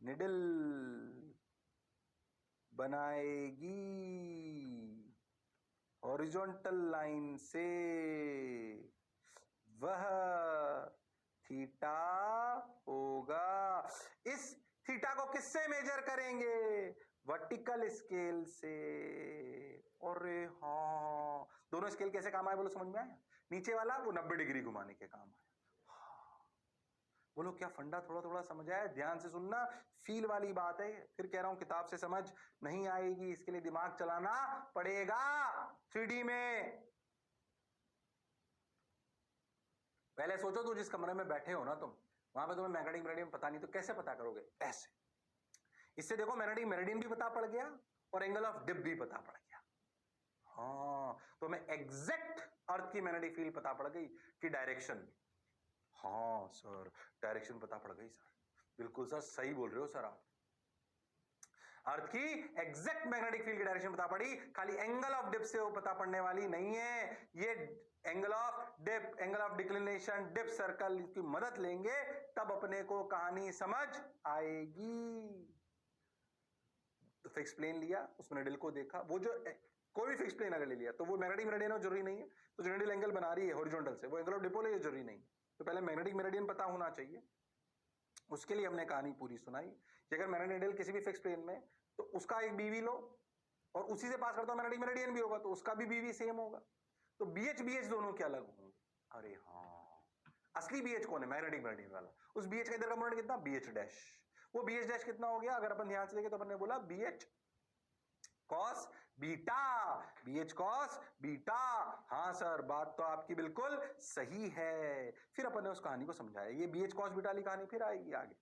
निडल बनाएगी हॉरिजॉन्टल लाइन से, वह थीटा होगा। इस थीटा को किससे मेजर करेंगे? वर्टिकल स्केल से। और हाँ, दोनों स्केल कैसे काम आए बोलो, समझ में आया? नीचे वाला वो 90 डिग्री घुमाने के काम आया। बोलो क्या फंडा थोड़ा थोड़ा समझ आया? ध्यान से सुनना, फील वाली बात है। फिर कह रहा हूं किताब से समझ नहीं आएगी, इसके लिए दिमाग चलाना पड़ेगा 3D में। पहले सोचो, तो जिस कमरे में बैठे हो ना तुम, वहां पे तुम्हें मैग्नेटिक मेरिडियन पता नहीं, तो कैसे पता करोगे? ऐसे। इससे देखो मैग्नेटिक मेरिडियन भी पता पड़ गया और एंगल ऑफ डिप भी पता पड़ गया। हाँ, तो मैं एग्जैक्ट अर्थ की मैग्नेटिक फील्ड पता पड़ गई कि डायरेक्शन। हाँ सर, डायरेक्शन पता पड़ गई सर। बिल्कुल सर, सही बोल रहे हो सर आप। अर्थ की एग्जैक्ट मैग्नेटिक फील्ड की डायरेक्शन पता पड़ी, खाली एंगल ऑफ डिप से वो पता पड़ने वाली नहीं है। ये angle of dip, angle of declination, dip circle की मदद लेंगे तब अपने को कहानी समझ आएगी। तो फिक्स प्लेन लिया, उसमें निडल को देखा, वो जो कोई भी फिक्स प्लेन अगर ले लिया तो वो मैग्नेटिक मेरिडियन हो जरूरी नहीं है। तो जो निडल एंगल बना रही है हॉरिजॉन्टल से, वो एंगल ऑफ डिपोल है जरूरी नहीं। तो पहले मैग्नेटिक मेरिडियन पता होना चाहिए, उसके लिए हमने कहानी पूरी सुनाई कि अगर मैग्नेटिक निडल किसी भी फिक्स प्लेन में, तो उसका एक बीवी लो और उसी से पास करता मैग्नेटिक मेरिडियन भी होगा, तो उसका भी बीवी सेम होगा। तो बीएच बीएच दोनों के अलग होंगे। अरे हाँ, असली बीएच कौन है? मैग्नेटिक मेरिडियन वाला। उस बीएच का इधर का मोमेंट कितना? BH dash. वो बीएच डैश कितना हो गया? अगर अपन ध्यान से देखें तो अपन ने बोला BH cos beta, BH cos beta. हाँ सर, बात तो आपकी बिल्कुल सही है। फिर अपन ने उस कहानी को समझाया, ये BH कॉस बीटा वाली कहानी फिर आएगी आगे।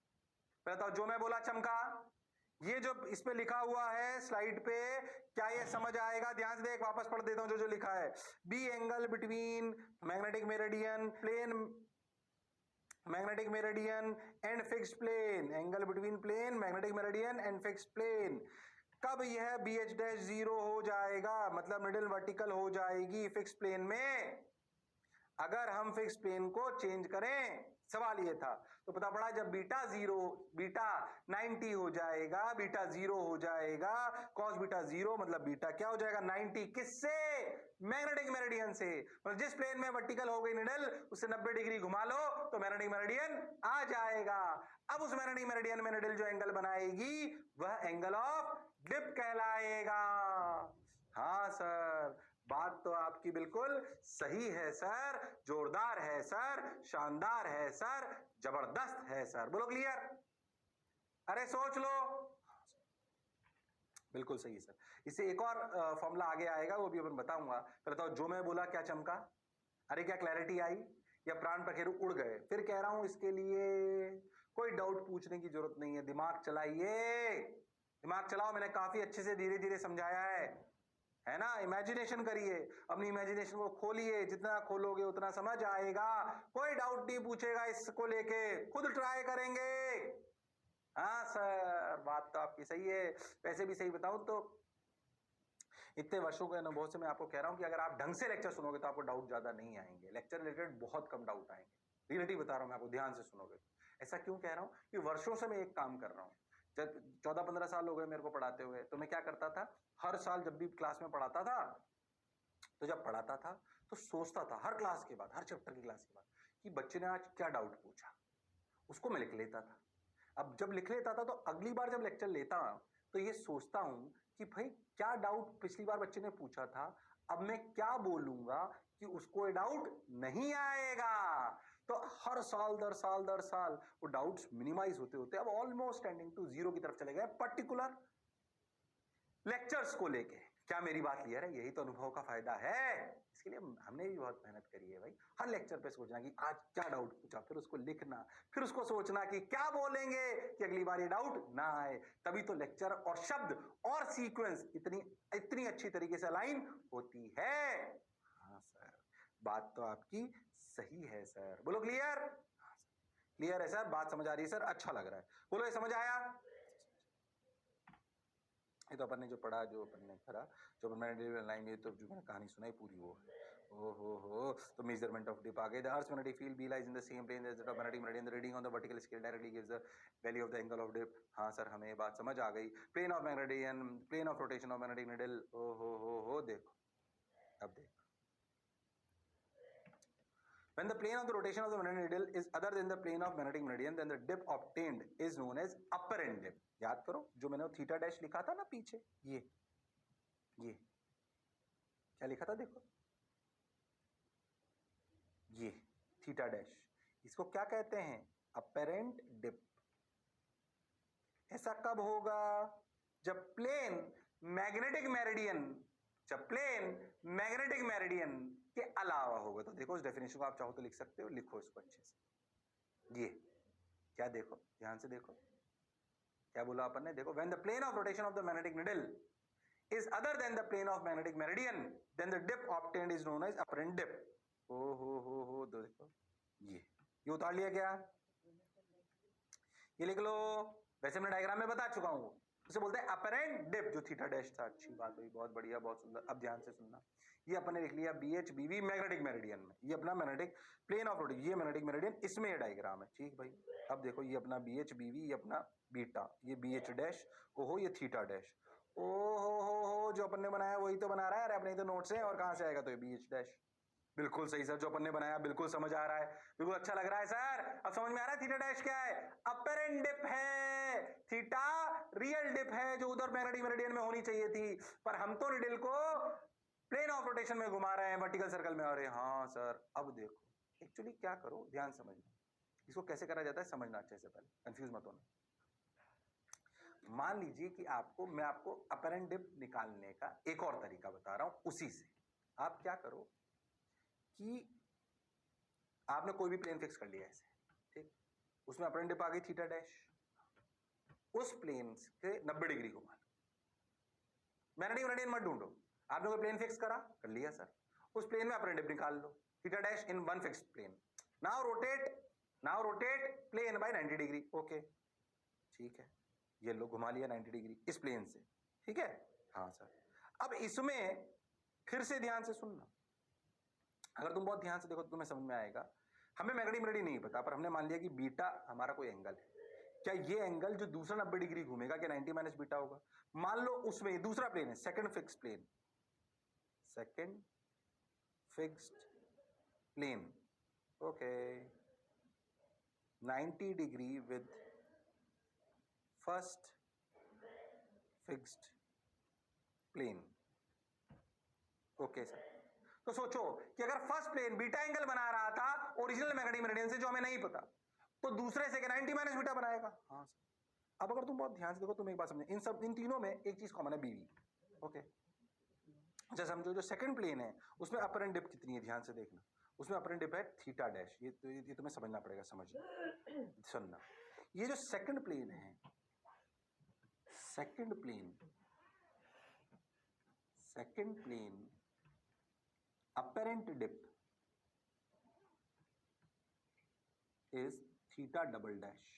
बताओ, जो मैं बोला चमका, ये जो इस पे लिखा हुआ है स्लाइड पे, क्या ये समझ आएगा? ध्यान से देख, वापस पढ़ देता हूं जो जो लिखा है। B angle between magnetic meridian plane, magnetic meridian and fixed plane, angle between plane magnetic meridian and fixed plane. कब यह BH डैश 0 हो जाएगा, मतलब मिडिल वर्टिकल हो जाएगी फिक्स प्लेन में, अगर हम फिक्स प्लेन को चेंज करें। सवाल ये था, तो पता पड़ा जब बीटा 90 हो जाएगा, बीटा 0 हो जाएगा, कॉस बीटा 0 मतलब बीटा क्या हो जाएगा 90, किससे? मैग्नेटिक मेरिडियन से। मतलब जिस प्लेन में वर्टिकल हो गई निडल, उससे 90 डिग्री घुमा लो तो मैग्नेटिक मेरिडियन आ जाएगा। अब उस मैग्नेटिक मेरिडियन में निडल जो एंगल बनाएगी वह एंगल ऑफ डिप कहलाएगा। हाँ सर, बात तो आपकी बिल्कुल सही है सर, जोरदार है सर, शानदार है सर, जबरदस्त है सर। बोलो क्लियर? अरे सोच लो। बिल्कुल सही सर। इससे एक और फॉर्मूला आगे आएगा, वो भी अपन बताऊंगा। बताओ, जो मैं बोला क्या चमका? अरे क्या क्लैरिटी आई या प्राण पखेरु उड़ गए? फिर कह रहा हूं, इसके लिए कोई डाउट पूछने की जरूरत नहीं है, दिमाग चलाइए, दिमाग चलाओ। मैंने काफी अच्छे से धीरे धीरे समझाया है ना? इमेजिनेशन करिए, अपनी इमेजिनेशन को खोलिए, जितना खोलोगे उतना समझ आएगा। कोई डाउट नहीं पूछेगा इसको लेके, खुद ट्राई करेंगे। हाँ सर, बात तो आपकी सही है। वैसे भी सही बताऊं तो इतने वर्षों के अनुभव से मैं आपको कह रहा हूं कि अगर आप ढंग से लेक्चर सुनोगे तो आपको डाउट ज्यादा नहीं आएंगे। लेक्चर रिलेटेड बहुत कम डाउट आएंगे। रिलेटिव बता रहा हूं मैं आपको, ध्यान से सुनोगे। ऐसा क्यों कह रहा हूं? कि वर्षों से मैं एक काम कर रहा हूं। जब 14-15 साल हो गए मेरे को पढ़ाते हुए, तो मैं क्या करता था, हर साल जब भी क्लास में पढ़ाता था, तो जब पढ़ाता था तो सोचता था हर क्लास के बाद, हर चैप्टर की क्लास के बाद, कि बच्चे ने आज क्या डाउट पूछा, उसको मैं लिख लेता था। अब जब लिख लेता था तो अगली बार जब लेक्चर लेता तो ये सोचता हूं कि भाई क्या डाउट पिछली बार बच्चे ने पूछा था, अब मैं क्या बोलूंगा कि उसको ये डाउट नहीं आएगा। तो हर साल दर साल दर साल वो डाउट्स मिनिमाइज होते होते अब ऑलमोस्ट टेंडिंग टू 0 की तरफ चले गए, पर्टिकुलर लेक्चर्स को लेके। क्या मेरी बात क्लियर है? यही तो अनुभव का फायदा है। इसके लिए हमने भी बहुत मेहनत करी है भाई। हर लेक्चर पे सोचना कि आज क्या डाउट पूछा, फिर उसको लिखना, फिर उसको सोचना कि क्या बोलेंगे कि अगली बार ये डाउट ना आए। तभी तो लेक्चर और शब्द और सीक्वेंस इतनी अच्छी तरीके से अलाइन होती है। हाँ सर, बात तो आपकी सही है सर। बोलो क्लियर? क्लियर है सर, बात समझ आ रही है सर, अच्छा लग रहा है। बोलो ये समझ आया? ये तो अपन ने जो पढ़ा, जो अपन ने करा, जो मैंने लाइन, ये तो जो मैंने कहानी सुनाई पूरी वो है। हो तो मेजरमेंट ऑफ डिप आ गए। The earth magnetic field B lies in the same plane as the magnetic meridian, the reading on the vertical scale directly gives the value of the angle of dip. हाँ सर, हमें ये बात समझ आ गई। Plane of magnetian, plane of rotation of magnetic needle. हो देखो, अब देखो, when the plane of the rotation of the magnetic needle is other than the plane of magnetic meridian, then the dip obtained is known as apparent dip. याद करो, जो मैंने थीटा डैश लिखा था ना पीछे, ये क्या लिखा था देखो, ये थीटा डैश, इसको क्या कहते हैं? Apparent dip. ऐसा कब होगा? जब प्लेन मैग्नेटिक मेरिडियन के अलावा होगा। तो देखो, इस डेफिनेशन को आप चाहो तो लिख सकते हो, लिखो इसको अच्छे से। ये क्या, देखो ध्यान से देखो क्या बोला अपन ने। देखो, when the plane of rotation of the magnetic needle is other than the plane of magnetic meridian, then the dip obtained is known as apparent dip. हो देखो, ये उतार लिया क्या? ये लिख लो। वैसे मैं डायग्राम में बता चुका हूं, उसे बोलते हैं अपरेंट डिप, जो थीटा डैश था। अच्छी बात हुई, बहुत बढ़िया, बहुत सुंदर। अब ध्यान से सुनना, ये अपन ने लिख लिया BH BV मैग्नेटिक मेरिडियन में, ये अपना मैग्नेटिक प्लेन ऑफ रोटेशन, ये मैग्नेटिक मेरिडियन, इसमें ये डायग्राम है। ठीक भाई, अब देखो, ये अपना BH BV, ये अपना बीटा, ये BH डैश, ओहो ये थीटा डैश, ओहो जो अपन ने बनाया वही तो बना रहा है। अरे अपने तो नोट्स है, और कहां से आएगा? तो ये BH डैश। बिल्कुल सही सर, जो अपन ने बनाया बिल्कुल समझ आ रहा है, बिल्कुल अच्छा लग रहा है सर। अब समझ में आ रहा है थीटा डैश क्या है? अपरेंट डिप है। थीटा रियल डिप है, जो उधर मैग्नेटिक मेरिडियन में होनी चाहिए थी, पर हम तो निडल को प्लेन ऑफ रोटेशन में घुमा रहे हैं, वर्टिकल सर्कल में। अरे हाँ सर, अब देखो एक्चुअली क्या करो, ध्यान समझना, इसको कैसे करा जाता है समझना अच्छे से, पहले कंफ्यूज मत होना। मान लीजिए कि मैं आपको अपरेंट डिप निकालने का एक और तरीका बता रहा हूं उसी से। आप क्या करो कि आपने कोई भी प्लेन फिक्स कर लिया ऐसे, ठीक, उसमें अपरेंट डिप आ गई थीटा डैश, उस प्लेन के 90 डिग्री घुमा लो। मैग्नेटिक मेरिडियन मत ढूंढो, आपने कोई प्लेन फिक्स करा, कर लिया सर, उस प्लेन में अपरेंट डिप निकाल लो, theta dash in one fixed plane. Now rotate plane by 90 degree. Okay, ठीक है, ये लो घुमा लिया 90 डिग्री इस प्लेन से, ठीक है। हाँ सर, अब इसमें फिर से ध्यान से सुनना, अगर तुम बहुत ध्यान से देखो तो तुम्हें समझ में आएगा। हमें मैग्नेटिक मेरिडियन नहीं पता, पर हमने मान लिया कि बीटा हमारा कोई एंगल है। क्या ये एंगल जो दूसरा 90 डिग्री घूमेगा क्या 90 माइनस बीटा होगा? मान लो उसमें दूसरा प्लेन है, second fixed plane, okay, 90 degree with first fixed plane. Okay sir, तो सोचो कि अगर फर्स्ट प्लेन बीटा एंगल बना रहा था ओरिजिनल मैग्नेटिक मेरिडियन से, जो हमें नहीं पता, तो दूसरे से 90 माइनस बीटा बनाएगा। हाँ सर, अब अगर तुम बहुत ध्यान से देखो तुम एक बात समझे, इन तीनों में एक चीज कॉमन है, बीवी। ओके, अच्छा समझो, जो सेकंड प्लेन है उसमें अपर एंड डिप कितनी है, ध्यान से देखना, उसमें अपर एंड डिप है थीटा डैश। ये तुम्हें समझना पड़ेगा, समझना, सुनना। ये जो सेकंड प्लेन है, second plane apparent dip is theta double dash।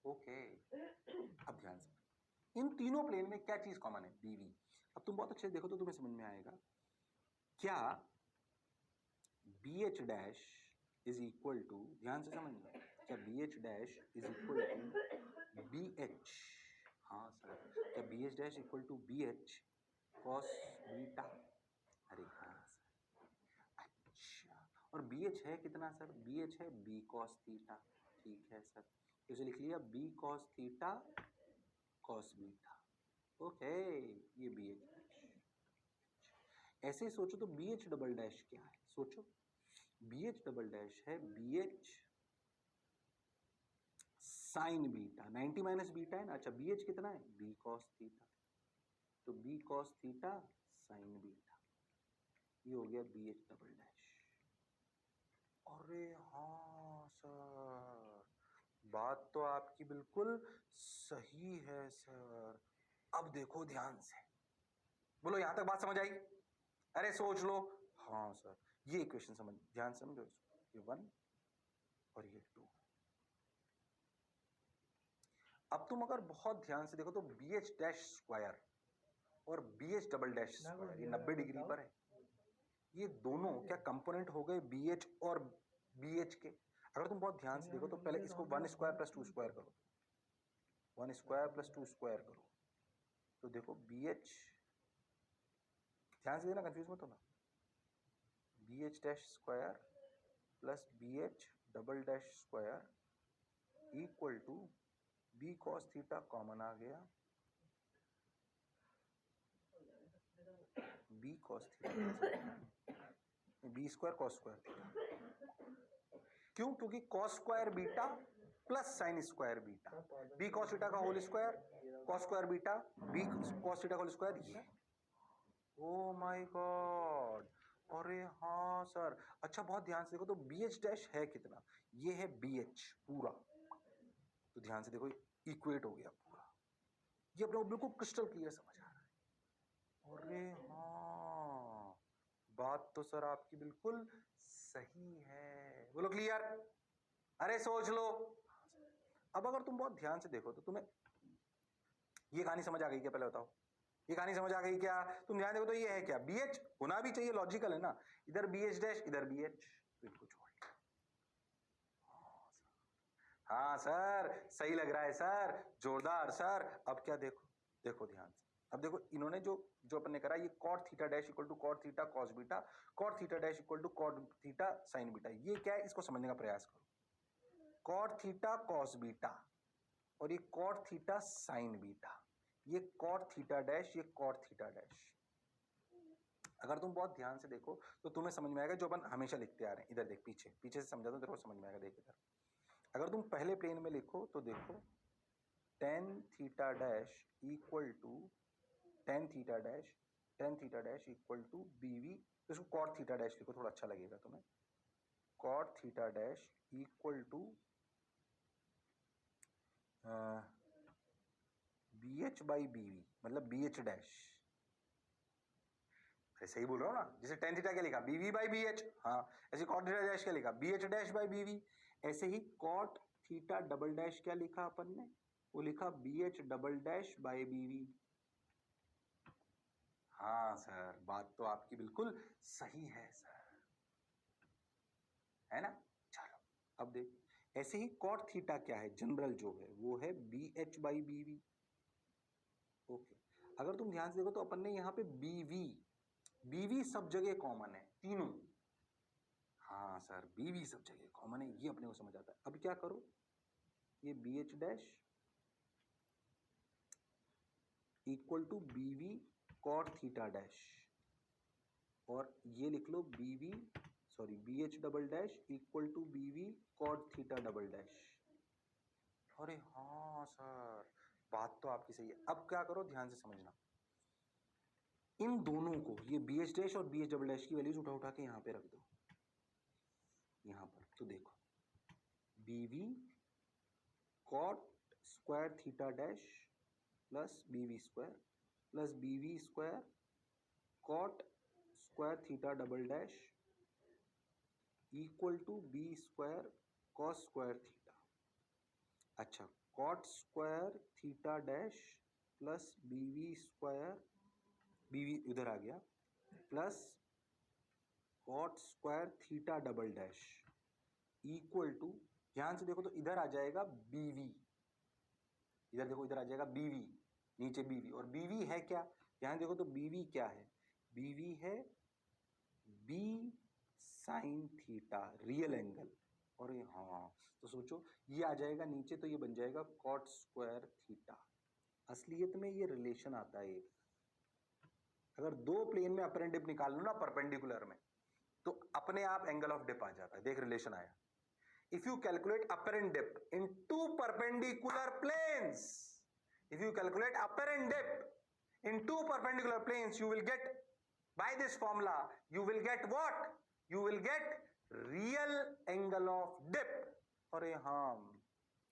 Okay, अब ध्यान से, इन तीनों प्लेन में क्या चीज कॉमन है? बीवी। अब तुम बहुत अच्छे से देखो तो तुम्हें समझ में आएगा, क्या B H dash is equal to, ध्यान से समझना, क्या B H dash is equal to B H, हाँ सर, क्या B H dash equal to B H cos beta? अरे हाँ सर, अच्छा, और बी एच है कितना सर? बी एच है बी कॉस थीटा, ठीक है सर, इसे लिख लिया B cos theta cos beta. Okay, ये बी एच डैश। ऐसे ही सोचो तो बी एच डबल डैश क्या है? सोचो, बी एच डबल डैश है B H sine beta, 90 minus beta है ना। अच्छा, बी एच कितना है? बी कॉस थीटा, तो B cos theta sine beta, ये हो गया बी एच डबल डैश। अरे हाँ सर, बात तो आपकी बिल्कुल सही है सर। अब देखो ध्यान से, बोलो यहां तक बात समझ आई? अरे सोच लो। हाँ सर, ये इक्वेशन समझ, ध्यान से समझो, ये 1 और ये 2। अब तुम अगर बहुत ध्यान से देखो तो बी एच डैश स्क्वायर और B H double dash square, ये 90 डिग्री पर है। ये दोनों क्या कंपोनेंट हो गए बी एच और बी एच के? अगर तुम बहुत ध्यान से देखो तो पहले इसको 1 स्क्वायर प्लस 2 स्क्वायर करो, 1 स्क्वायर प्लस 2 स्क्वायर करो, तो देखो बी एच, ध्यान से देना, कंफ्यूज मत होना, B H dash square plus B H double dash square equal to B cos theta, common आ गया, B cos theta, B square cos square theta. क्यों? क्योंकि cos square beta plus sine square beta, B cos theta का whole square, cos square beta, B cos theta का होल स्क्वायर, ये। ओ माय गॉड, अरे हाँ सर। अच्छा, बहुत ध्यान से देखो तो बी एच डैश है कितना? ये है बी एच पूरा, तो ध्यान से देखो इक्वेट हो गया पूरा, ये अपने बिल्कुल क्रिस्टल क्लियर समझ आ रहा है। अरे हाँ, बात तो सर आपकी बिल्कुल सही है, बोलो क्लियर? अरे सोच लो। अब अगर तुम बहुत ध्यान से देखो तो तुम्हें ये कहानी समझ आ गई क्या? पहले बताओ, ये कहानी समझ आ गई क्या? तुम ध्यान देखो तो ये है क्या? बी एच होना भी चाहिए, लॉजिकल है ना, इधर बी एच डैश इधर बी एच, तो इनको छोड़ दिया। हाँ सर, सही लग रहा है सर, जोरदार सर। अब क्या देखो, देखो ध्यान से, अब देखो इन्होंने जो अपन ने करा, ये cot theta dash equal to cot theta cos beta, cot theta dash equal to cot theta sine beta, ये क्या है? इसको समझने का प्रयास करो। कॉट थीटा कॉस बीटा और ये कॉट थीटा साइन बीटा, ये कॉट थीटा डैश, ये कॉट थीटा डैश। अगर तुम बहुत ध्यान से देखो तो तुम्हें समझ में आएगा, जो अपन हमेशा लिखते आ रहे हैं। इधर देख, पीछे से समझाता हूं, तेरे को समझ में आएगा, देख इधर। अगर तुम पहले प्लेन में लिखो तो देखो tan theta dash equal to tan theta dash equal to BV, तो इसको cot theta dash लिखो, थोड़ा अच्छा लगेगा तुम्हें. cot theta dash equal to BH by BV, मतलब BH dash. अरे सही बोल रहा हूँ ना, जैसे tan theta क्या लिखा, BV by BH, हाँ, ऐसे cot theta dash क्या लिखा, BH dash by BV. ऐसे ही cot theta double dash क्या लिखा अपन ने, वो लिखा BH double dash by BV. हाँ सर, बात तो आपकी बिल्कुल सही है सर, है ना. चलो अब देख, ऐसे ही cot थीटा क्या है, जनरल जो है वो है BH by BV. ओके, अगर तुम ध्यान से देखो तो अपन ने यहाँ पे BV सब जगह कॉमन है, तीनों. हाँ सर, BV सब जगह कॉमन है, ये अपने को समझ आता है. अब क्या करो, ये BH dash equal to BV cot theta dash, और ये लिख लो BH double dash equal to BV cot theta double dash. अरे हाँ सर, बात तो आपकी सही है. अब क्या करो, ध्यान से समझना, इन दोनों को, ये BH डैश और BH डबल डैश की वैल्यूज उठा के यहाँ पे रख दो, यहाँ पर. तो देखो, BV cot square theta dash plus BV square plus BV square cot square theta double dash equal to B square cos square theta. अच्छा, cot square theta dash plus BV square, BV उधर आ गया, plus cot square theta double dash equal to, ध्यान से देखो तो इधर आ जाएगा BV, इधर देखो इधर आ जाएगा BV, नीचे BV, और BV है क्या, ध्यान देखो तो BV क्या है, BV है B sine theta, real angle. और हाँ, तो सोचो ये आ जाएगा नीचे, तो ये बन जाएगा cot स्क्वायर थीटा. असलियत में ये रिलेशन आता है. अगर दो प्लेन में अपर एंड डिप निकाल लो ना परपेंडिकुलर में, तो अपने आप एंगल ऑफ डिप आ जाता है. देख रिलेशन आया. If you calculate upper and dip in two perpendicular planes, if you calculate upper and dip in two perpendicular planes, you will get, by this formula, you will get what? You will get real angle of dip. अरे हाँ,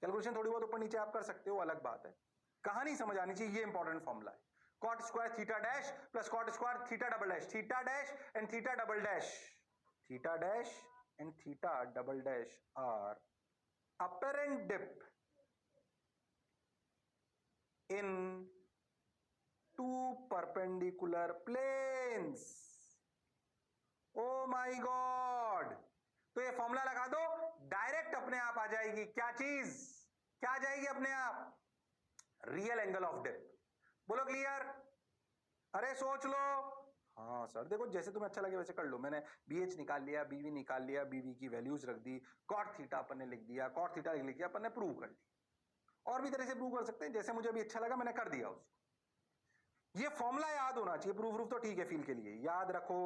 कैलकुलेशन थोड़ी बहुत ऊपर नीचे आप कर सकते हो, अलग बात है, कहानी समझ आनी चाहिए. ये इंपॉर्टेंट फॉर्मूला है, cot square theta dash plus cot square theta double dash, theta dash and theta double dash, theta dash and theta double dash are apparent dip in two perpendicular planes. Oh my God! तो ये फॉर्मूला लगा दो, डायरेक्ट अपने आप आ जाएगी क्या चीज, क्या आ जाएगी अपने आप, रियल एंगल ऑफ डिप. बोलो क्लियर? अरे सोच लो. हाँ सर, देखो जैसे तुम्हें अच्छा लगे वैसे कर लो. मैंने BH निकाल लिया, BV निकाल लिया, BV की वैल्यूज रख दी, cot थीटा अपन ने लिख दिया, cot थीटा लिख दिया अपन ने, प्रूव कर दी. और भी तरह से प्रूव कर सकते हैं, जैसे मुझे अभी अच्छा लगा मैंने कर दिया उसको. ये फॉर्मूला याद होना चाहिए. प्रूफ तो ठीक है, फील के लिए याद रखो,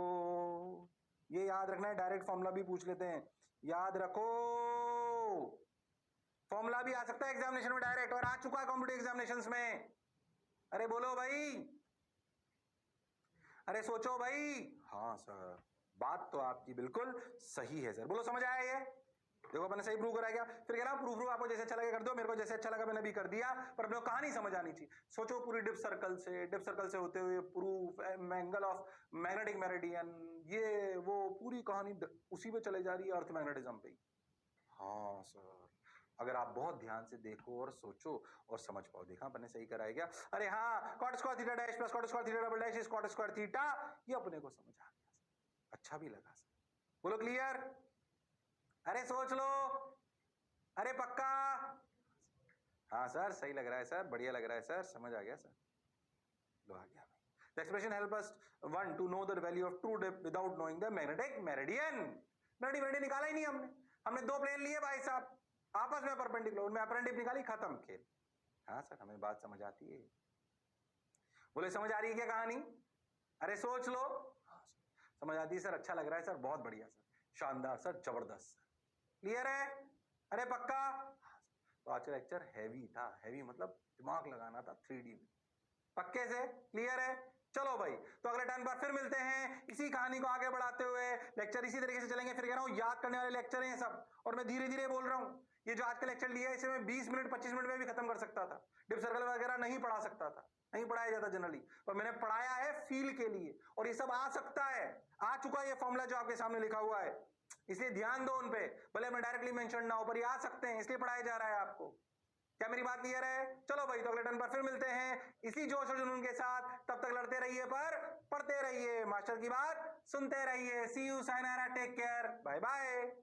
ये याद रखना है. डायरेक्ट फॉर्मूला भी पूछ लेते हैं, याद रखो. फॉर्मूला भी आ सकता है एग्जामिनेशन में डायरेक्ट, और आ चुका है कॉम्पिटिटिव एग्जामिनेशंस में. अरे बोलो भाई, अरे सोचो भाई. हाँ सर, बात तो आपकी बिल्कुल सही है सर. बोलो समझ आया ये? देखो मैंने सही प्रूव कराया क्या. फिर कह रहा हूं प्रूफ आपको जैसे अच्छा लगे कर दो, मेरे को जैसे अच्छा लगा मैंने भी कर दिया, पर अपने को कहानी समझ आनी चाहिए. सोचो पूरी डिप सर्कल से होते हुए proof, angle of magnetic meridian, ये वो पूरी कहानी उसी पे चले जा रही है, अर्थ मैग्नेटिज्म पे. हाँ सर, अगर आप बहुत ध्यान से देखो और सोचो और समझ पाओ. देखा अपन ने सही कराया क्या. अरे हाँ, cot square theta dash plus cot square theta double dash is cot square theta, ये अपने को समझ आ गया. अच्छा भी लगा सर. बोलो क्लियर? अरे सोच लो. अरे पक्का? हाँ सर, सही लग रहा है सर, बढ़िया लग रहा है सर, समझ आ गया सर. लो आ गया. The expression help us one to know the value of true depth without knowing the magnetic meridian. Meridian निकाला ही नहीं हमने दो प्लेन लिए भाई साहब, आपस में परपेंडिकुलर, उनमें अपरेंट डिप निकाली, खत्म खेल. हाँ सर, हमें बात समझ आती है. बोले समझ आ रही है क्या कहानी? अरे सोच लो. हाँ सर, समझ आती है सर, अच्छा लग रहा है सर, बहुत बढ़िया सर, शानदार सर, जबरदस्त सर. क्लियर है? अरे पक्का? तो आज का लेक्चर हैवी था, हैवी मतलब दिमाग लगाना था 3D में। पक्के से क्लियर है? चलो भाई, तो अगले टाइम पर फिर मिलते हैं इसी कहानी को आगे बढ़ाते हुए। लेक्चर इसी तरीके से चलेंगे। फिर कह रहा हूं याद करने वाले लेक्चर हैं ये सब, और मैं धीरे धीरे बोल रहा हूं। ये जो आज का लेक्चर लिया है इसे मैं 20 मिनट 25 मिनट में भी खत्म कर सकता था। डिप सर्कल वगैरह नहीं पढ़ा सकता था, नहीं पढ़ाया जाता जनरली, पर मैंने पढ़ाया है फील के लिए। और ये सब आ सकता है, आ चुका है ये फॉर्मूला जो आपके सामने लिखा हुआ है, इसलिए ध्यान दो उन पे। भले मैं डायरेक्टली मेंशन ना हो, पर ये आ सकते हैं, इसलिए पढ़ाया जा रहा है आपको। क्या मेरी बात क्लियर है? चलो भाई, तो अगले टर्न पर फिर मिलते हैं इसी जोश और जुनून के साथ। तब तक लड़ते रहिए पर पढ़ते रहिए, मास्टर की बात सुनते रहिए। See you, sayonara, take care, bye bye.